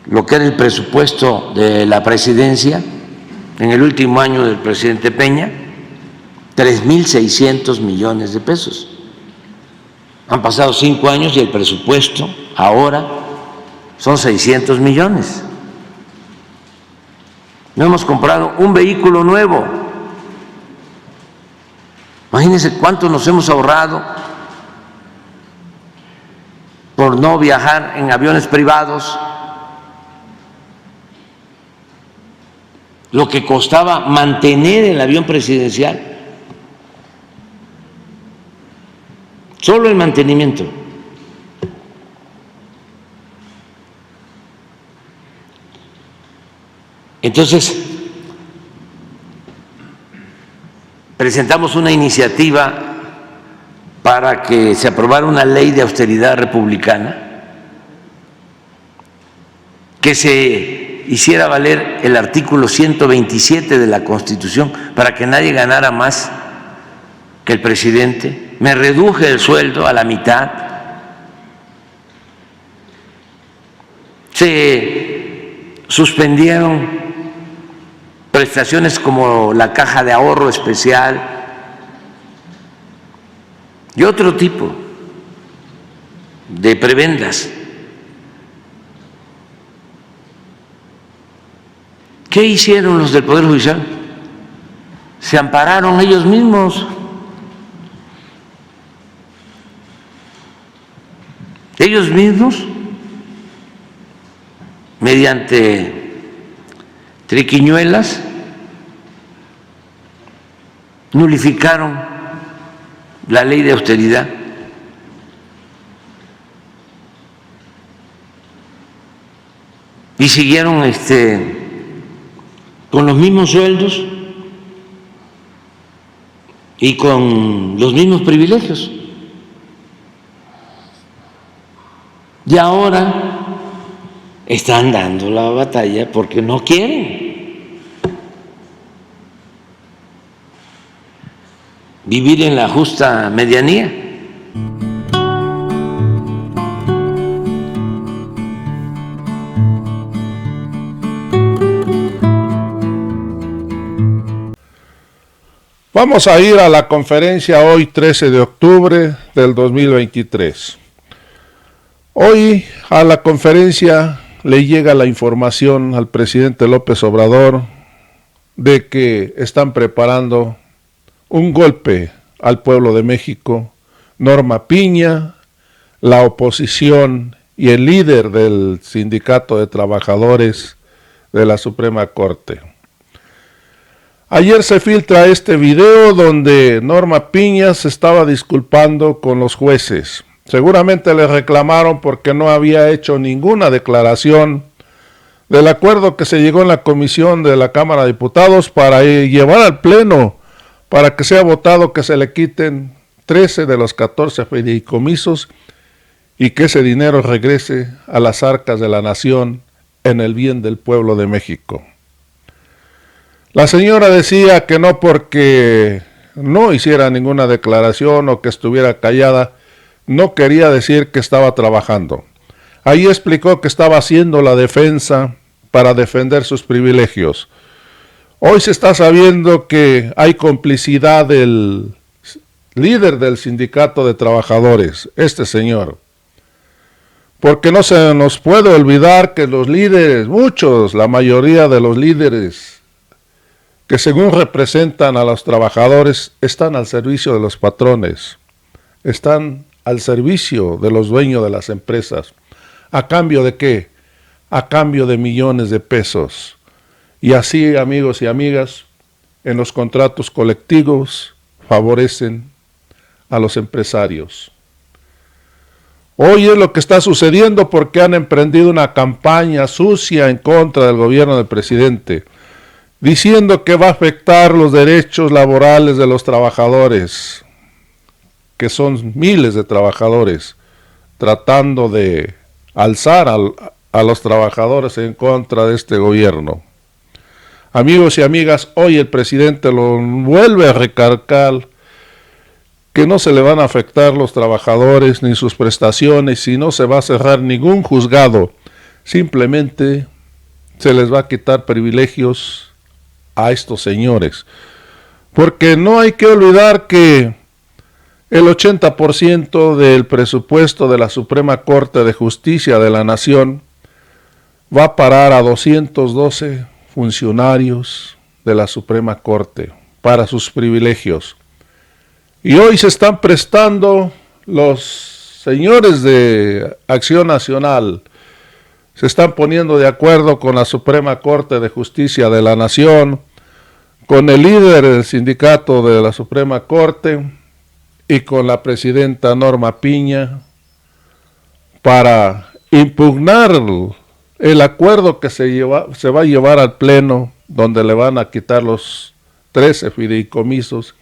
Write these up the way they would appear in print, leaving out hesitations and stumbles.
lo que era el presupuesto de la presidencia en el último año del presidente Peña, 3.600 millones de pesos. Han pasado 5 años y el presupuesto ahora son 600 millones. No hemos comprado un vehículo nuevo. Imagínense cuánto nos hemos ahorrado por no viajar en aviones privados, lo que costaba mantener el avión presidencial, solo el mantenimiento. Entonces, presentamos una iniciativa para que se aprobara una ley de austeridad republicana, que se hiciera valer el artículo 127 de la Constitución para que nadie ganara más que el presidente. Me reduje el sueldo a la mitad. Se suspendieron prestaciones como la caja de ahorro especial y otro tipo de prebendas. ¿Qué hicieron los del Poder Judicial? Se ampararon ellos mismos. Ellos mismos, mediante triquiñuelas, nulificaron la ley de austeridad. Y siguieron con los mismos sueldos y con los mismos privilegios. Y ahora están dando la batalla porque no quieren vivir en la justa medianía. Vamos a ir a la conferencia hoy 13 de octubre del 2023. Hoy a la conferencia le llega la información al presidente López Obrador de que están preparando un golpe al pueblo de México. Norma Piña, la oposición y el líder del Sindicato de Trabajadores de la Suprema Corte. Ayer se filtra este video donde Norma Piña se estaba disculpando con los jueces. Seguramente le reclamaron porque no había hecho ninguna declaración del acuerdo que se llegó en la comisión de la Cámara de Diputados para llevar al Pleno, para que sea votado que se le quiten 13 de los 14 fideicomisos y que ese dinero regrese a las arcas de la nación en el bien del pueblo de México. La señora decía que no porque no hiciera ninguna declaración o que estuviera callada, no quería decir que estaba trabajando. Ahí explicó que estaba haciendo la defensa para defender sus privilegios. Hoy se está sabiendo que hay complicidad del líder del Sindicato de Trabajadores, este señor. Porque no se nos puede olvidar que los líderes, muchos, la mayoría de los líderes que según representan a los trabajadores, están al servicio de los patrones, están al servicio de los dueños de las empresas. ¿A cambio de qué? A cambio de millones de pesos. Y así, amigos y amigas, en los contratos colectivos favorecen a los empresarios. Hoy es lo que está sucediendo porque han emprendido una campaña sucia en contra del gobierno del presidente, diciendo que va a afectar los derechos laborales de los trabajadores, que son miles de trabajadores, tratando de alzar a los trabajadores en contra de este gobierno. Amigos y amigas, hoy el presidente lo vuelve a recalcar que no se le van a afectar los trabajadores ni sus prestaciones y no se va a cerrar ningún juzgado simplemente se les va a quitar privilegios a estos señores. Porque no hay que olvidar que el 80% del presupuesto de la Suprema Corte de Justicia de la Nación va a parar a 212 funcionarios de la Suprema Corte para sus privilegios. Y hoy se están prestando los señores de Acción Nacional, se están poniendo de acuerdo con la Suprema Corte de Justicia de la Nación, con el líder del sindicato de la Suprema Corte y con la presidenta Norma Piña para impugnar el acuerdo que se va a llevar al Pleno, donde le van a quitar los 13 fideicomisos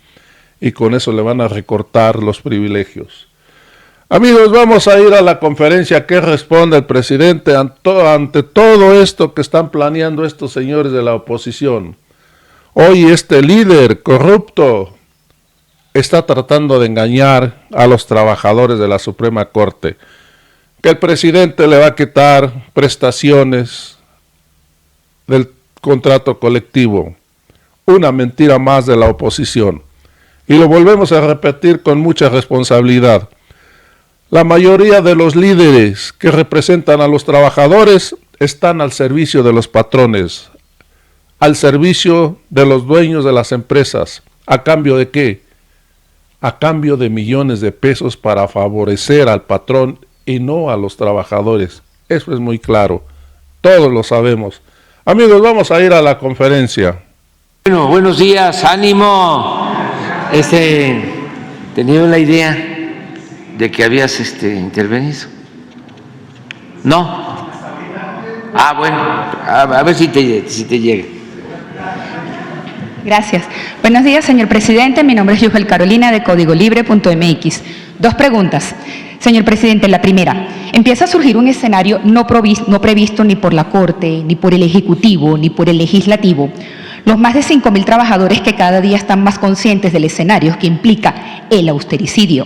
y con eso le van a recortar los privilegios. Amigos, vamos a ir a la conferencia que responde el presidente ante todo esto que están planeando estos señores de la oposición. Hoy este líder corrupto está tratando de engañar a los trabajadores de la Suprema Corte, que el presidente le va a quitar prestaciones del contrato colectivo. Una mentira más de la oposición. Y lo volvemos a repetir con mucha responsabilidad. La mayoría de los líderes que representan a los trabajadores están al servicio de los patrones, al servicio de los dueños de las empresas. ¿A cambio de qué? A cambio de millones de pesos para favorecer al patrón y no a los trabajadores. Eso es muy claro. Todos lo sabemos. Amigos, vamos a ir a la conferencia. Bueno, buenos días, ánimo. Tenía la idea de que habías intervenido. ¿No? Ah, bueno, a ver si te llega. Gracias. Buenos días, señor presidente. Mi nombre es Yujel Carolina, de códigolibre.mx. 2 preguntas. Señor presidente, la primera. Empieza a surgir un escenario no previsto ni por la Corte, ni por el Ejecutivo, ni por el Legislativo. Los más de 5.000 trabajadores que cada día están más conscientes del escenario que implica el austericidio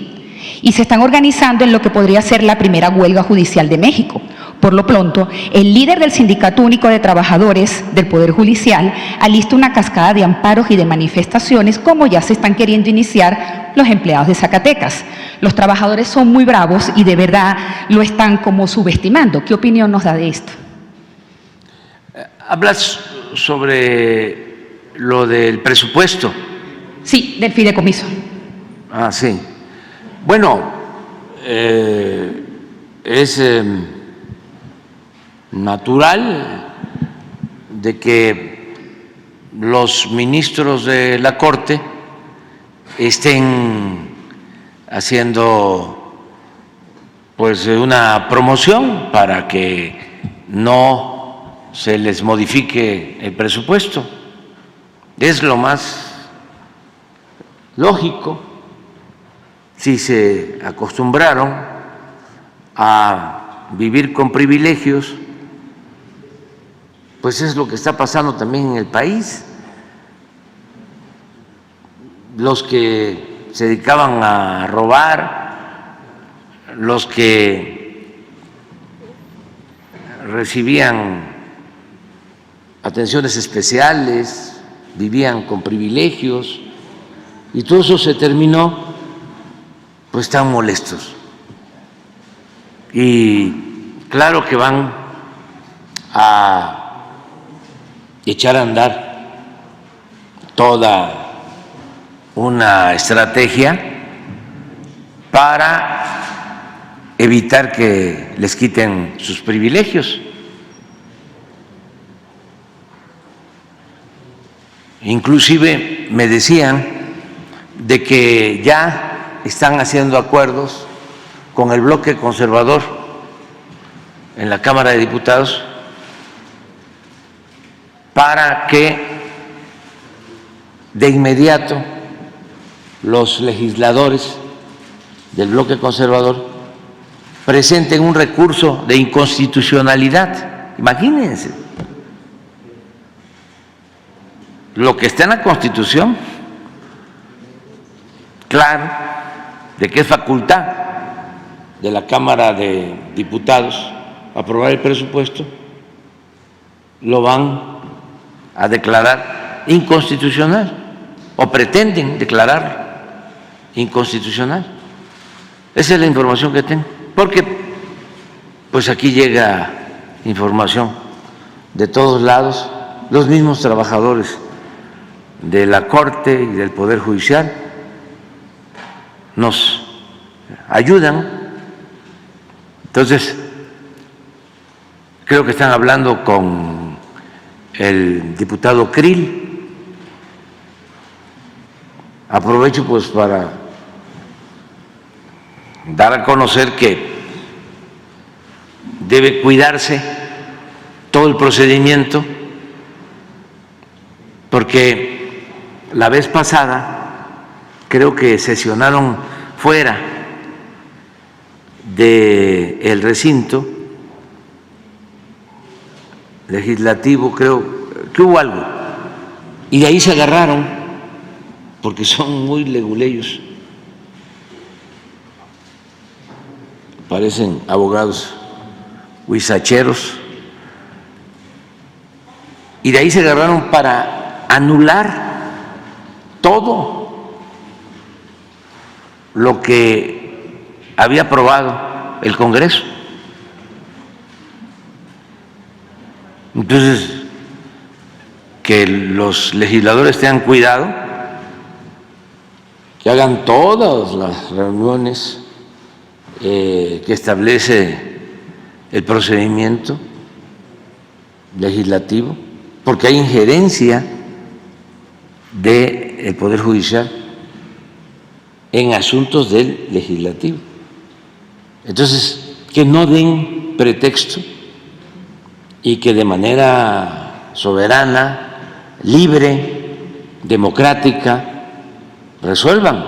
y se están organizando en lo que podría ser la primera huelga judicial de México. Por lo pronto, el líder del Sindicato Único de Trabajadores del Poder Judicial alista una cascada de amparos y de manifestaciones, como ya se están queriendo iniciar los empleados de Zacatecas. Los trabajadores son muy bravos y de verdad lo están como subestimando. ¿Qué opinión nos da de esto? Hablas sobre lo del presupuesto. Sí, del fideicomiso. Ah, sí. Bueno, es natural de que los ministros de la Corte estén haciendo pues una promoción para que no se les modifique el presupuesto. Es lo más lógico. Si se acostumbraron a vivir con privilegios, pues es lo que está pasando también en el país. Los que se dedicaban a robar, los que recibían atenciones especiales, vivían con privilegios, y todo eso se terminó, pues están molestos. Y claro que van a echar a andar toda una estrategia para evitar que les quiten sus privilegios. Inclusive me decían de que ya están haciendo acuerdos con el bloque conservador en la Cámara de Diputados para que de inmediato los legisladores del bloque conservador presenten un recurso de inconstitucionalidad. Imagínense lo que está en la Constitución, claro, de que es facultad de la Cámara de Diputados aprobar el presupuesto, lo van a declarar inconstitucional o pretenden declararlo inconstitucional. Esa es la información que tengo, porque pues aquí llega información de todos lados, los mismos trabajadores de la Corte y del Poder Judicial nos ayudan. Entonces, creo que están hablando con el diputado Krill. Aprovecho pues para dar a conocer que debe cuidarse todo el procedimiento, porque la vez pasada creo que sesionaron fuera del recinto legislativo, creo que hubo algo, y de ahí se agarraron, porque son muy leguleyos, parecen abogados huizacheros, y de ahí se agarraron para anular todo lo que había aprobado el Congreso. Entonces, que los legisladores tengan cuidado, que hagan todas las reuniones que establece el procedimiento legislativo, porque hay injerencia del Poder Judicial en asuntos del legislativo. Entonces, que no den pretexto y que de manera soberana, libre, democrática, resuelvan.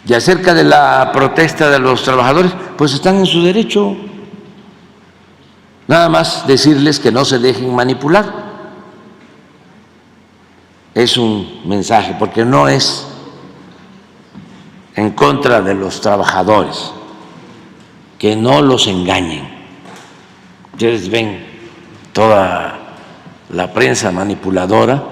Y acerca de la protesta de los trabajadores, pues están en su derecho. Nada más decirles que no se dejen manipular. Es un mensaje, porque no es en contra de los trabajadores, que no los engañen. Ustedes ven toda la prensa manipuladora,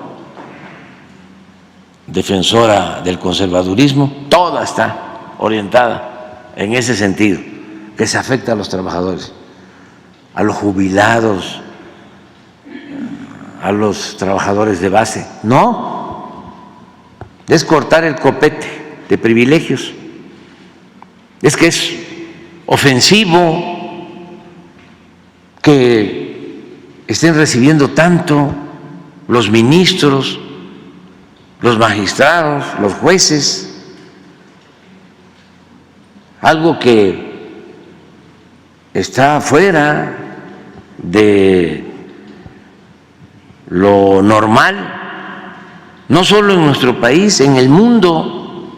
defensora del conservadurismo, toda está orientada en ese sentido, que se afecta a los trabajadores, a los jubilados, a los trabajadores de base. No, es cortar el copete de privilegios. Es que es ofensivo que estén recibiendo tanto los ministros, los magistrados, los jueces, algo que está fuera de lo normal, no solo en nuestro país, en el mundo.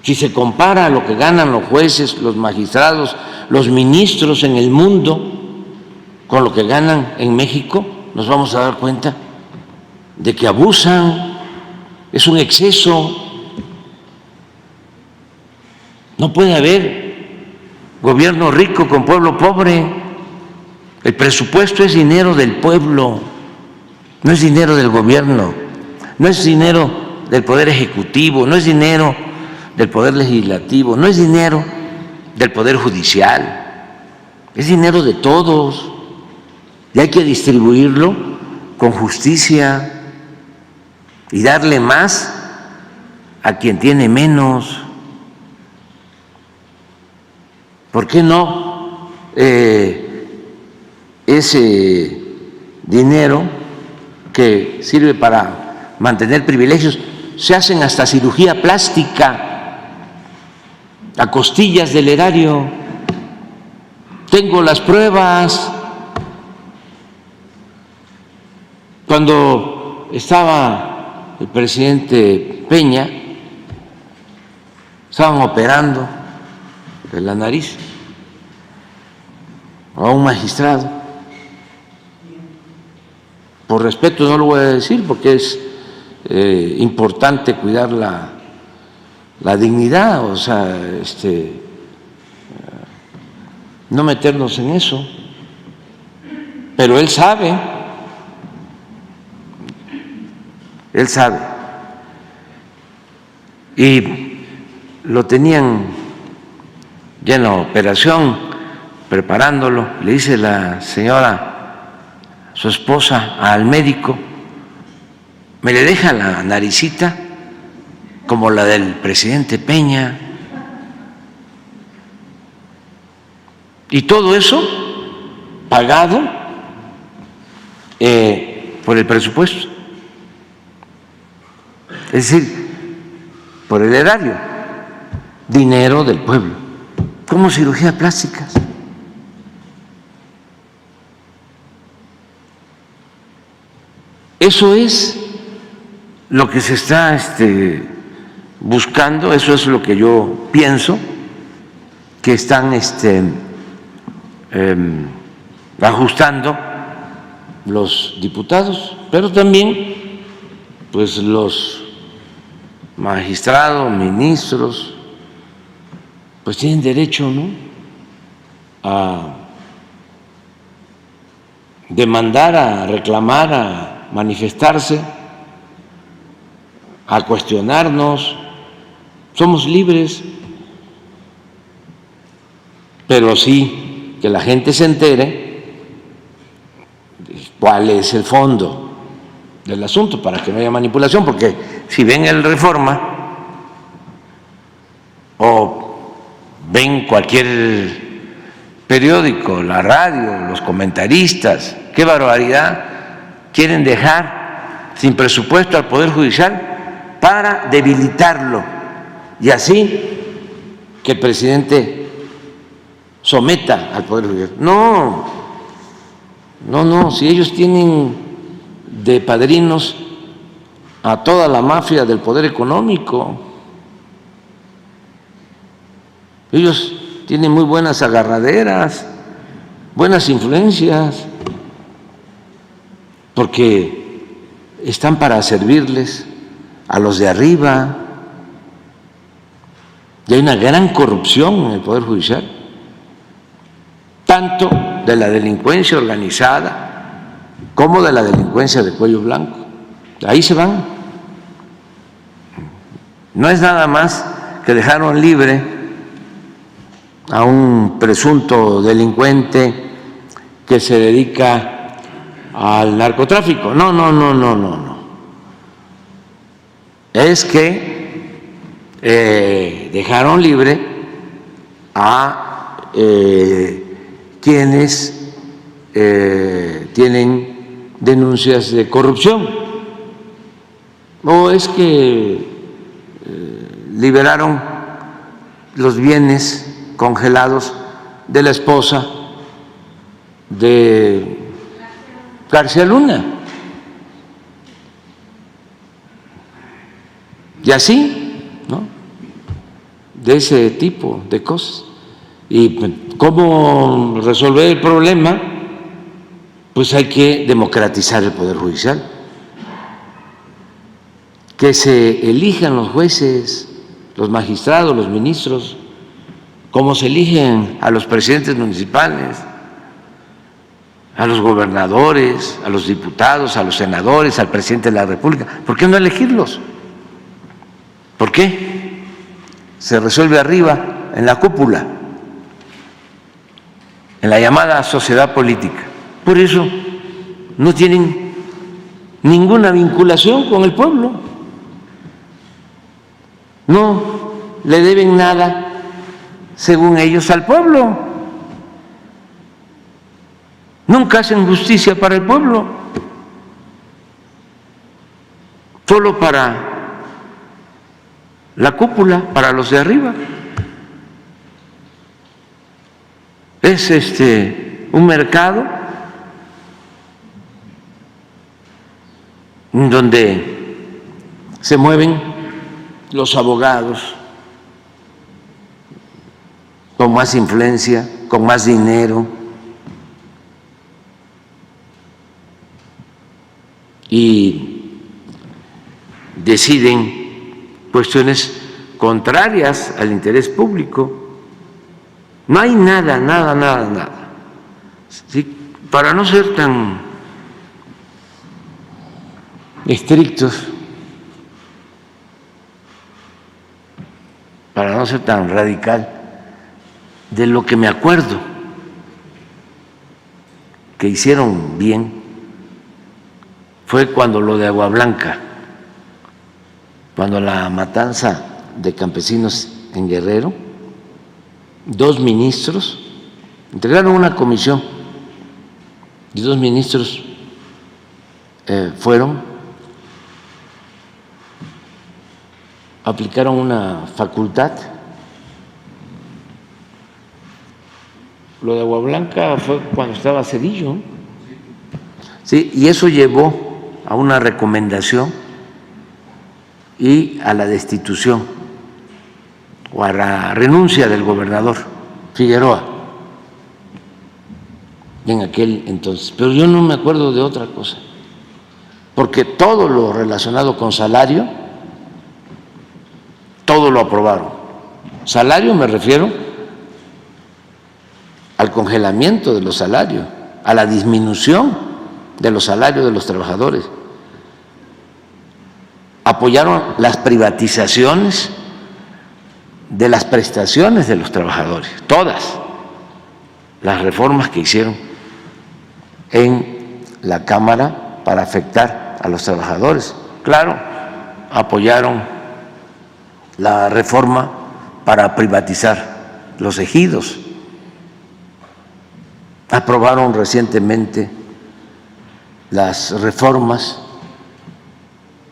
Si se compara lo que ganan los jueces, los magistrados, los ministros en el mundo con lo que ganan en México, nos vamos a dar cuenta de que abusan, es un exceso. No puede haber gobierno rico con pueblo pobre. El presupuesto es dinero del pueblo, no es dinero del gobierno, no es dinero del Poder Ejecutivo, no es dinero del Poder Legislativo, no es dinero del Poder Judicial, es dinero de todos y hay que distribuirlo con justicia y darle más a quien tiene menos. ¿Por qué no ese dinero que sirve para mantener privilegios? Se hacen hasta cirugía plástica a costillas del erario. Tengo las pruebas. Cuando estaba el presidente Peña, estaban operando de la nariz a un magistrado. Por respeto no lo voy a decir porque es importante cuidar la dignidad, o sea, no meternos en eso. pero él sabe, y lo tenían ya en la operación, preparándolo. Le dice la señora, su esposa, al médico: me le deja la naricita como la del presidente Peña. Y todo eso pagado por el presupuesto, es decir, por el erario, dinero del pueblo, como cirugía plástica. Eso es lo que se está buscando, eso es lo que yo pienso que están ajustando los diputados, pero también pues los magistrados, ministros, pues tienen derecho, ¿no?, a demandar, a reclamar, a manifestarse, a cuestionarnos. Somos libres, pero sí que la gente se entere cuál es el fondo del asunto, para que no haya manipulación, porque si ven el Reforma o ven cualquier periódico, la radio, los comentaristas, qué barbaridad, quieren dejar sin presupuesto al Poder Judicial para debilitarlo y así que el presidente someta al Poder Judicial. No, si ellos tienen de padrinos a toda la mafia del poder económico, ellos tienen muy buenas agarraderas, buenas influencias, porque están para servirles a los de arriba. Y hay una gran corrupción en el Poder Judicial, tanto de la delincuencia organizada como de la delincuencia de cuello blanco. Ahí se van. No es nada más que dejaron libre a un presunto delincuente que se dedica al narcotráfico. No. Es que dejaron libre a quienes tienen denuncias de corrupción, o es que liberaron los bienes congelados de la esposa de García Luna. Y así, ¿no?, de ese tipo de cosas. ¿Y cómo resolver el problema? Pues hay que democratizar el Poder Judicial, que se elijan los jueces, los magistrados, los ministros, como se eligen a los presidentes municipales, a los gobernadores, a los diputados, a los senadores, al presidente de la República. ¿Por qué no elegirlos? ¿Por qué se resuelve arriba, en la cúpula, en la llamada sociedad política? Por eso no tienen ninguna vinculación con el pueblo, no le deben nada, según ellos, al pueblo, nunca hacen justicia para el pueblo, solo para la cúpula, para los de arriba. Es un mercado donde se mueven los abogados con más influencia, con más dinero, y deciden cuestiones contrarias al interés público. No hay nada. ¿Sí? para no ser tan estrictos, para no ser tan radical, de lo que me acuerdo que hicieron bien fue cuando lo de Agua Blanca, cuando la matanza de campesinos en Guerrero, 2 ministros integraron una comisión y 2 ministros aplicaron una facultad. Lo de Agua Blanca fue cuando estaba Cedillo, ¿no? Sí, y eso llevó a una recomendación y a la destitución o a la renuncia del gobernador Figueroa en aquel entonces. Pero yo no me acuerdo de otra cosa, porque todo lo relacionado con salario, todo lo aprobaron. Salario me refiero al congelamiento de los salarios, a la disminución de los salarios de los trabajadores. Apoyaron las privatizaciones de las prestaciones de los trabajadores, todas las reformas que hicieron en la Cámara para afectar a los trabajadores. Claro, apoyaron la reforma para privatizar los ejidos. Aprobaron recientemente las reformas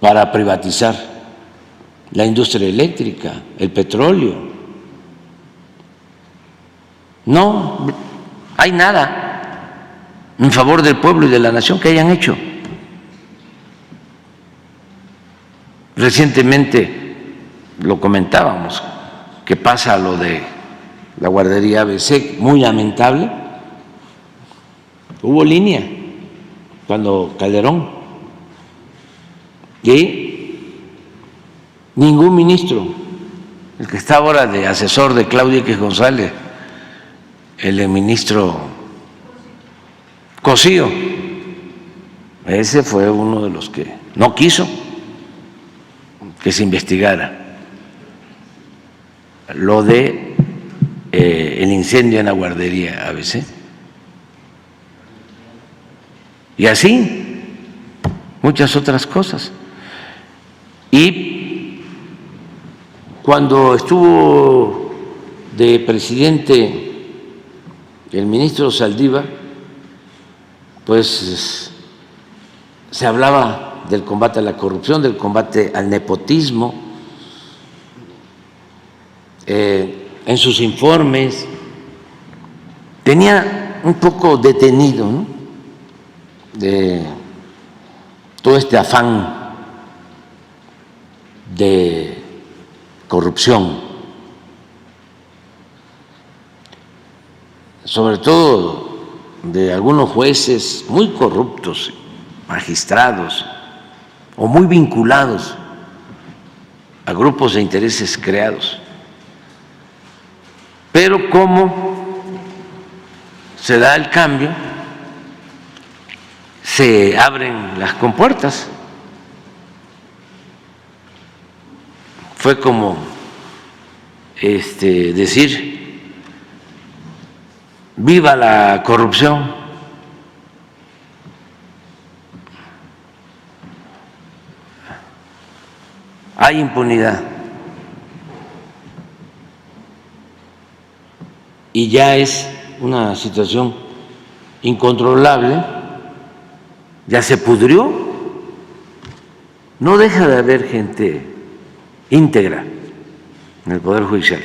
para privatizar la industria eléctrica, el petróleo. No hay nada en favor del pueblo y de la nación que hayan hecho. Recientemente lo comentábamos, que pasa lo de la guardería ABC, muy lamentable. Hubo línea cuando Calderón, y ningún ministro, el que está ahora de asesor de Claudia X González, el ministro Cosío, ese fue uno de los que no quiso que se investigara lo de el incendio en la guardería ABC. Y así muchas otras cosas. Y cuando estuvo de presidente el ministro Saldívar, pues se hablaba del combate a la corrupción, del combate al nepotismo, en sus informes. Tenía un poco detenido, ¿no?, de todo este afán de corrupción, sobre todo de algunos jueces muy corruptos, magistrados, o muy vinculados a grupos de intereses creados. Pero ¿cómo se da el cambio? Se abren las compuertas. Fue como decir: viva la corrupción. Hay impunidad. Y ya es una situación incontrolable, ya se pudrió. No deja de haber gente íntegra en el Poder Judicial.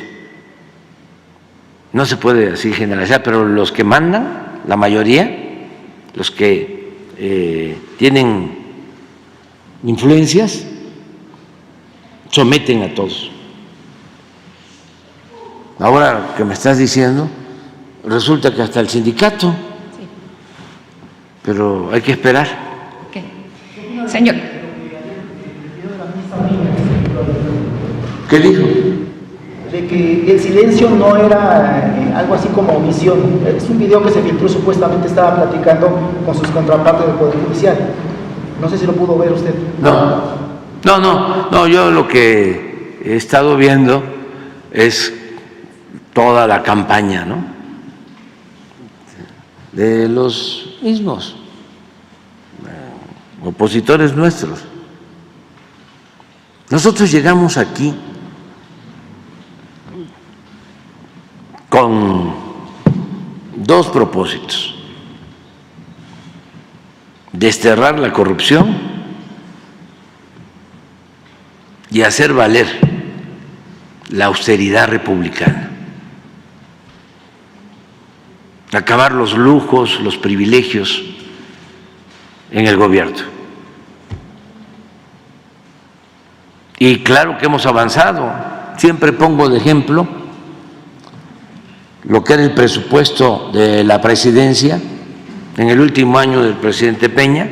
No se puede así generalizar, pero los que mandan, la mayoría, los que tienen influencias, someten a todos. Ahora que me estás diciendo, resulta que hasta el sindicato, sí. Pero hay que esperar. ¿Qué? Señor. ¿Qué dijo? De que el silencio no era algo así como omisión. Es un video que se filtró, supuestamente estaba platicando con sus contrapartes del Poder Judicial. No sé si lo pudo ver usted. No, yo lo que he estado viendo es toda la campaña, ¿no?, de los mismos opositores nuestros. Nosotros llegamos aquí con dos propósitos: desterrar la corrupción y hacer valer la austeridad republicana, acabar los lujos, los privilegios en el gobierno. Y claro que hemos avanzado. Siempre pongo de ejemplo lo que era el presupuesto de la presidencia en el último año del presidente Peña: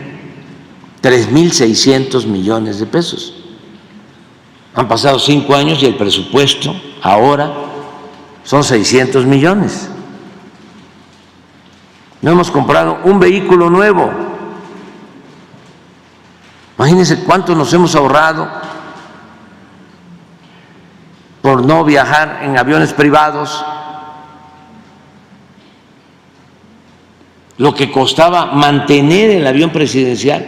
3.600 millones de pesos. Han pasado 5 años y el presupuesto ahora son 600 millones. No hemos comprado un vehículo nuevo. Imagínense cuánto nos hemos ahorrado por no viajar en aviones privados, lo que costaba mantener el avión presidencial,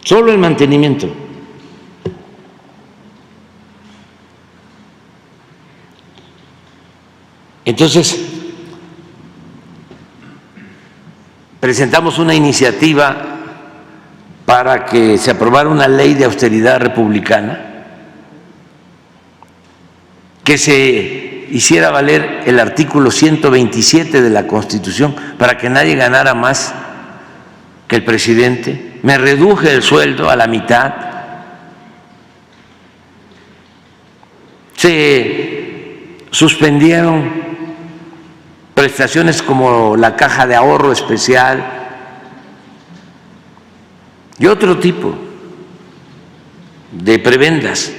solo el mantenimiento. Entonces, presentamos una iniciativa para que se aprobara una ley de austeridad republicana, que se hiciera valer el artículo 127 de la Constitución para que nadie ganara más que el presidente. Me reduje el sueldo a la mitad. Se suspendieron prestaciones como la caja de ahorro especial y otro tipo de prebendas.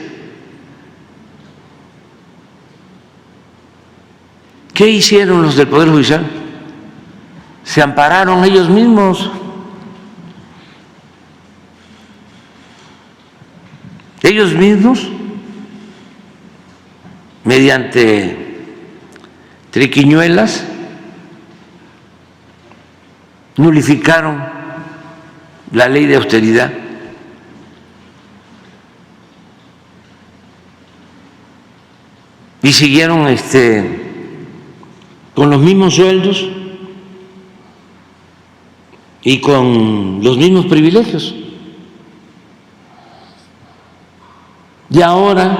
¿Qué hicieron los del Poder Judicial? Se ampararon ellos mismos. Ellos mismos, mediante triquiñuelas, nulificaron la ley de austeridad. Y siguieron con los mismos sueldos y con los mismos privilegios. Y ahora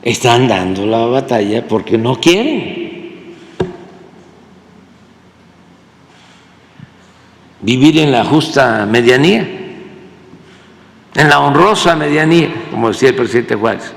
están dando la batalla porque no quieren vivir en la justa medianía, en la honrosa medianía, como decía el presidente Juárez.